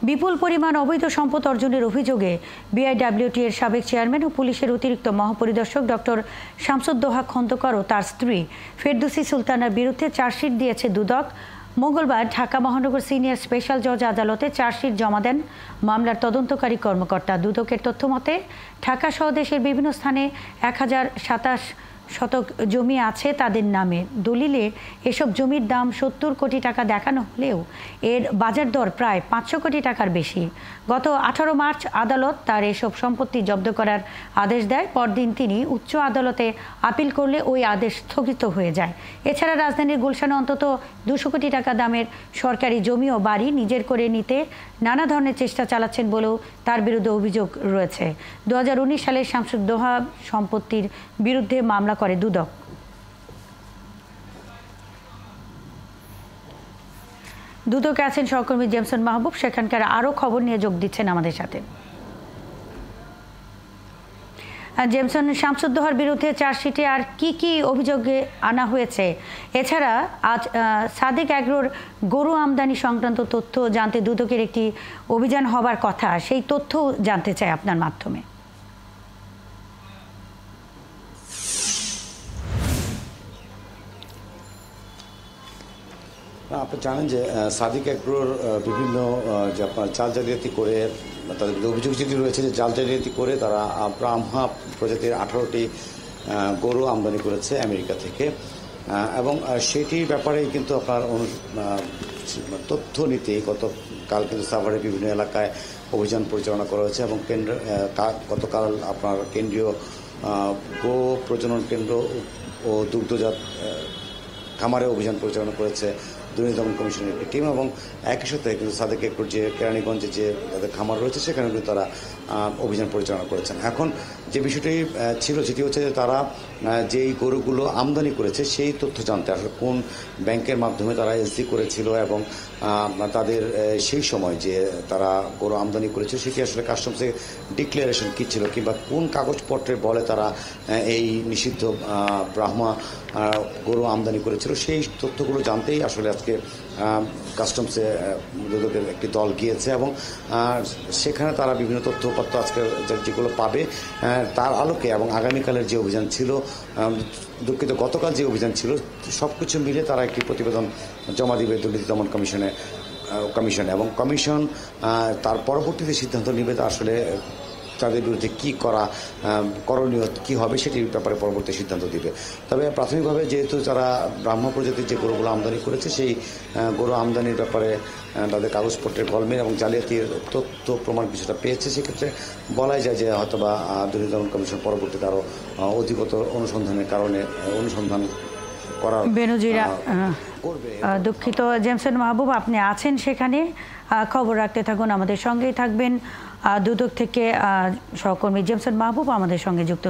বিপুল পরিমাণ অবৈধ সম্পদ অর্জনের অভিযোগে বিআইডব্লিউটি এর সাবেক চেয়ারম্যান ও পুলিশের অতিরিক্ত মহাপরিদর্শক ডক্টর শামসুদ্দোহা খন্দকার ও তার স্ত্রী ফেরদৌসী সুলতানার বিরুদ্ধে চার্জশিট দিয়েছে দুদক। মঙ্গলবার ঢাকা মহানগর সিনিয়র স্পেশাল জজ আদালতে চার্জশিট জমা দেন মামলার তদন্তকারী কর্মকর্তা। দুদকের তথ্যমতে ঢাকা সহ দেশের বিভিন্ন স্থানে 1027 শতক জমি আছে তাদের নামে। দলিলে এসব জমির দাম 70 কোটি টাকা দেখানো হলেও এর বাজার দর প্রায় 500 কোটি টাকার বেশি। গত 18 মার্চ আদালত তার এসব সম্পত্তি জব্দ করার আদেশ দেয়। পরদিন তিনি উচ্চ আদালতে আপিল করলে ওই আদেশ স্থগিত হয়ে যায়। এছাড়া রাজধানীর গুলশানে অন্তত 200 কোটি টাকা দামের সরকারি জমি ও বাড়ি নিজের করে নিতে নানা ধরনের চেষ্টা চালাচ্ছেন বলেও তার বিরুদ্ধে অভিযোগ রয়েছে। 2019 সালে শামসুদ্দোহা সম্পত্তির বিরুদ্ধে মামলা করে দুদক। দুদকে আছেন সহকর্মী জেমসন মাহবুব, সেখানকার আরো খবর নিয়ে যোগ দিচ্ছেন আমাদের সাথে। জেমসন, শামসুদ্দোহার বিরুদ্ধে চার্জশিটে আর কি অভিযোগে আনা হয়েছে? এছাড়া আজ সাদেক অ্যাগ্রোর গরু আমদানি সংক্রান্ত তথ্য জানতে দুদকের একটি অভিযান হবার কথা, সেই তথ্য জানতে চাই আপনার মাধ্যমে। আপনি জানেন যে সাদেক অ্যাগ্রোর বিভিন্ন যে আপনার চাল জালিয়াতি করে তাদের অভিযোগ যেটি রয়েছে যে জাল জালিয়াতি করে তারা ব্রাহ্মা প্রজাতির 18টি গরু আমদানি করেছে আমেরিকা থেকে, এবং সেটির ব্যাপারে কিন্তু আপনার তথ্য নিতে গতকাল কিন্তু সাভারের বিভিন্ন এলাকায় অভিযান পরিচালনা করা হয়েছে এবং গতকাল আপনার কেন্দ্রীয় গো প্রজনন কেন্দ্র ও দুগ্ধজাত খামারে অভিযান পরিচালনা করেছে দুর্নীতি দমন কমিশনের একটি টিম, এবং একই সাথে কিন্তু সাদেক অ্যাগ্রোর যে কেরানীগঞ্জে যে তাদের খামার রয়েছে সেখানে কিন্তু তারা অভিযান পরিচালনা করেছেন। এখন যে বিষয়টি ছিল সেটি হচ্ছে যে তারা যেই গরুগুলো আমদানি করেছে সেই তথ্য জানতে আসলে কোন ব্যাংকের মাধ্যমে তারা এসডি করেছিল এবং তাদের সেই সময় যে তারা গরু আমদানি করেছে সেটি আসলে কাস্টমসে ডিক্লারেশন কী ছিল কিংবা কোন কাগজপত্রের বলে তারা এই নিষিদ্ধ ব্রাহ্মা গরু আমদানি করেছিল সেই তথ্যগুলো জানতেই আসলে আজকে কাস্টমসে দুদকের একটি দল গিয়েছে এবং সেখানে তারা বিভিন্ন তথ্যপত্র আজকে যেগুলো পাবে তার আলোকে এবং আগামীকালের যে অভিযান ছিল, দুঃখিত গতকাল যে অভিযান ছিল, সব কিছু মিলে তারা একটি প্রতিবেদন জমা দিবে দুর্নীতি দমন কমিশনে এবং কমিশন তার পরবর্তীতে সিদ্ধান্ত নেবে তা আসলে তাদের বিরুদ্ধে কী করণীয় কী হবে সেটির ব্যাপারে পরবর্তী সিদ্ধান্ত দিবে। তবে প্রাথমিকভাবে যেহেতু তারা ব্রাহ্মা প্রজাতির যে গরুগুলো আমদানি করেছে সেই গরু আমদানির ব্যাপারে তাদের কাগজপত্রের গলমিল এবং জালিয়াতির তথ্য প্রমাণ কিছুটা পেয়েছে, সেক্ষেত্রে বলাই যায় যে হয়তো বা দুর্নীতি দমন কমিশন পরবর্তীতে আরও অধিকতর অনুসন্ধানের কারণে অনুসন্ধান করার করবে। দুঃখিত জেমসন মাহবুব, আপনি আছেন সেখানে, খবর রাখতে থাকুন, আমাদের সঙ্গেই থাকবেন। দুদক থেকে সহকর্মী জেমসন মাহবুব আমাদের সঙ্গে যুক্ত